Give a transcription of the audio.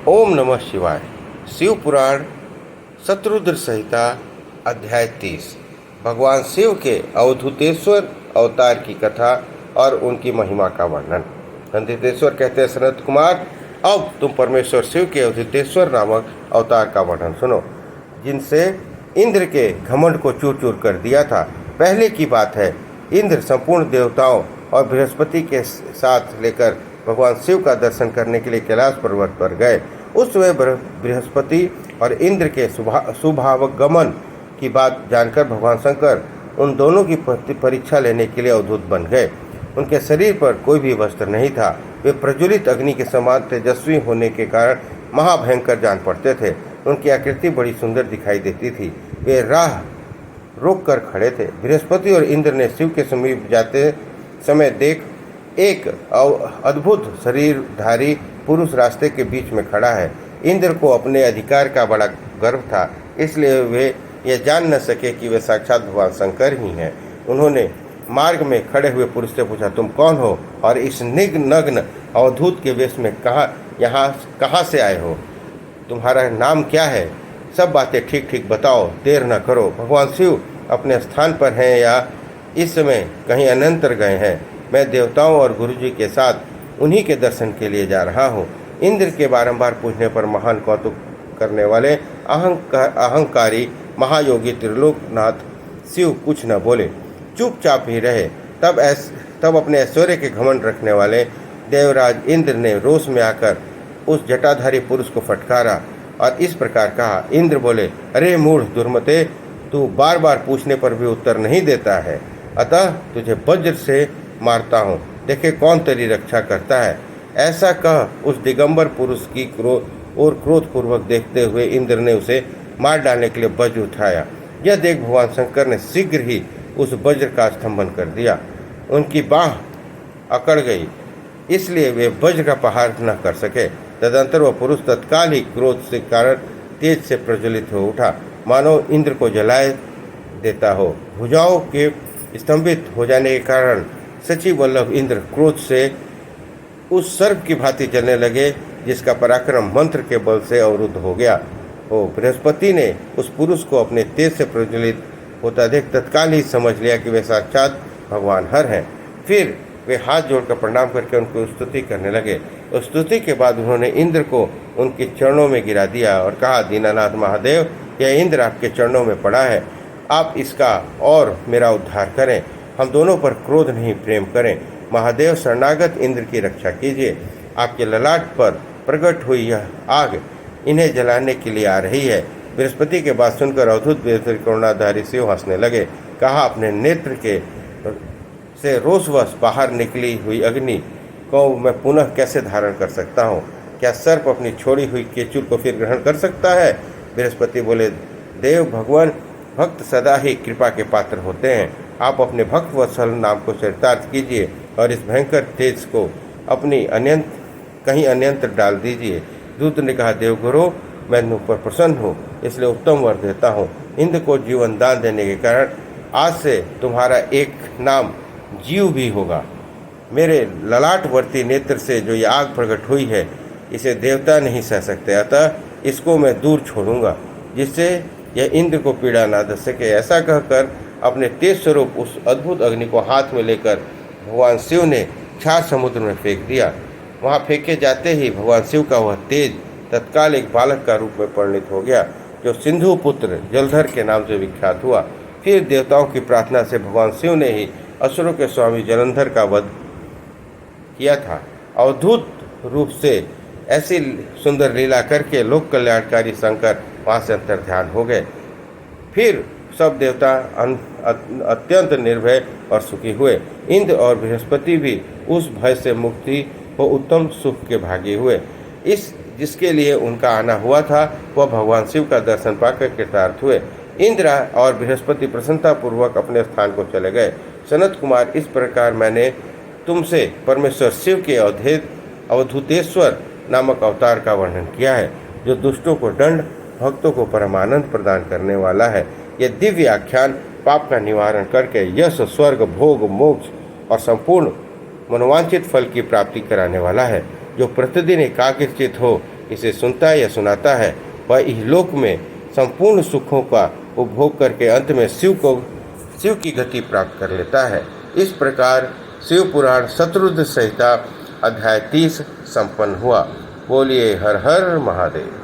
ओम नमः शिवाय। शिव पुराण शत्रुद्र संहिता अध्याय 30। भगवान शिव के अवधूतेश्वर अवतार की कथा और उनकी महिमा का वर्णन। नंदितेश्वर कहते हैं, सनत कुमार, अब तुम परमेश्वर शिव के अवधूतेश्वर नामक अवतार का वर्णन सुनो, जिनसे इंद्र के घमंड को चूर चूर कर दिया था। पहले की बात है, इंद्र संपूर्ण देवताओं और बृहस्पति के साथ लेकर भगवान शिव का दर्शन करने के लिए कैलाश पर्वत पर गए। उस समय बृहस्पति और इंद्र के शुभागमन की बात जानकर भगवान शंकर उन दोनों की परीक्षा लेने के लिए अवधूत बन गए। उनके शरीर पर कोई भी वस्त्र नहीं था। वे प्रज्वलित अग्नि के समान तेजस्वी होने के कारण महाभयंकर जान पड़ते थे। उनकी आकृति बड़ी सुंदर दिखाई देती थी। वे राह रोक कर खड़े थे। बृहस्पति और इंद्र ने शिव के समीप जाते समय देख एक अद्भुत शरीरधारी पुरुष रास्ते के बीच में खड़ा है। इंद्र को अपने अधिकार का बड़ा गर्व था, इसलिए वे यह जान न सके कि वे साक्षात भगवान शंकर ही हैं। उन्होंने मार्ग में खड़े हुए पुरुष से पूछा, तुम कौन हो और इस नग्न अवधूत के वेश में कहाँ से आए हो? तुम्हारा नाम क्या है? सब बातें ठीक ठीक बताओ, देर न करो। भगवान शिव अपने स्थान पर हैं या इस समय कहीं अनंतर गए हैं? मैं देवताओं और गुरुजी के साथ उन्हीं के दर्शन के लिए जा रहा हूँ। इंद्र के बारंबार पूछने पर महान कौतुक करने वाले अहंकारी महायोगी त्रिलोकनाथ शिव कुछ न बोले, चुपचाप ही रहे। तब अपने ऐश्वर्य के घमंड रखने वाले देवराज इंद्र ने रोष में आकर उस जटाधारी पुरुष को फटकारा और इस प्रकार कहा। इंद्र बोले, अरे मूढ़ दुर्मते, तू बार बार पूछने पर भी उत्तर नहीं देता है, अतः तुझे वज्र से मारता हूँ, देखे कौन तेरी रक्षा करता है। ऐसा कह उस दिगंबर पुरुष की क्रोधपूर्वक देखते हुए इंद्र ने उसे मार डालने के लिए वज्र उठाया। यह देख भगवान शंकर ने शीघ्र ही उस वज्र का स्तंभन कर दिया। उनकी बाह अकड़ गई, इसलिए वे वज्र का प्रहार न कर सके। तदंतर वह पुरुष तत्काल ही क्रोध से कारण तेज से प्रज्वलित हो उठा, मानो इंद्र को जलाए देता हो। भुजाओं के स्तंभित हो जाने के कारण सचिव वल्लभ इंद्र क्रोध से उस सर्प की भांति जलने लगे, जिसका पराक्रम मंत्र के बल से अवरुद्ध हो गया हो। बृहस्पति ने उस पुरुष को अपने तेज से प्रज्वलित होता देख तत्काल ही समझ लिया कि वे साक्षात भगवान हर हैं। फिर वे हाथ जोड़कर प्रणाम करके उनको स्तुति करने लगे। उस स्तुति के बाद उन्होंने इंद्र को उनके चरणों में गिरा दिया और कहा, दीनानाथ महादेव, यह इंद्र आपके चरणों में पड़ा है, आप इसका और मेरा उद्धार करें। हम दोनों पर क्रोध नहीं, प्रेम करें। महादेव, शरणागत इंद्र की रक्षा कीजिए। आपके ललाट पर प्रकट हुई यह आग इन्हें जलाने के लिए आ रही है। बृहस्पति के बात सुनकर अवधूत करुणाधारी शिव हंसने लगे। कहा, अपने नेत्र के से रोषवश बाहर निकली हुई अग्नि को मैं पुनः कैसे धारण कर सकता हूँ? क्या सर्प अपनी छोड़ी हुई केचुल को फिर ग्रहण कर सकता है? बृहस्पति बोले, देव भगवान भक्त सदा ही कृपा के पात्र होते हैं। आप अपने भक्त वत्सल नाम को चरितार्थ कीजिए और इस भयंकर तेज को अपनी कहीं अन्यंत्र डाल दीजिए। दूत ने कहा, देवगुरु, मैं तुम पर प्रसन्न हूँ, इसलिए उत्तम वर देता हूँ। इंद्र को जीवन दान देने के कारण आज से तुम्हारा एक नाम जीव भी होगा। मेरे ललाटवर्ती नेत्र से जो ये आग प्रकट हुई है, इसे देवता नहीं सह सकते, अतः इसको मैं दूर छोड़ूंगा, जिससे यह इंद्र को पीड़ा ना दे सके। ऐसा कहकर अपने तेज स्वरूप उस अद्भुत अग्नि को हाथ में लेकर भगवान शिव ने क्षार समुद्र में फेंक दिया। वहाँ फेंके जाते ही भगवान शिव का वह तेज तत्काल एक बालक का रूप में परिणित हो गया, जो सिंधु पुत्र जलधर के नाम से विख्यात हुआ। फिर देवताओं की प्रार्थना से भगवान शिव ने ही असुरों के स्वामी जलंधर का वध किया था। अवधूत रूप से ऐसी सुंदर लीला करके लोक कल्याणकारी शंकर वहाँ से अंतर्ध्यान हो गए। फिर सब देवता अत्यंत निर्भय और सुखी हुए। इंद्र और बृहस्पति भी उस भय से मुक्ति हो उत्तम सुख के भागी हुए। जिसके लिए उनका आना हुआ था, वह भगवान शिव का दर्शन पाकर कृतार्थ हुए। इंद्र और बृहस्पति प्रसन्नतापूर्वक अपने स्थान को चले गए। सनत कुमार, इस प्रकार मैंने तुमसे परमेश्वर शिव के अवधूतेश्वर नामक अवतार का वर्णन किया है, जो दुष्टों को दंड, भक्तों को परमानंद प्रदान करने वाला है। यह दिव्य आख्यान पाप का निवारण करके यश, स्वर्ग, भोग, मोक्ष और संपूर्ण मनोवांछित फल की प्राप्ति कराने वाला है। जो प्रतिदिन एकाग्रचित हो इसे सुनता या सुनाता है वह इहलोक में संपूर्ण सुखों का उपभोग करके अंत में शिव की गति प्राप्त कर लेता है। इस प्रकार शिव पुराण शत्रुद्र संहिता अध्याय 30 संपन्न हुआ। बोलिए हर हर महादेव।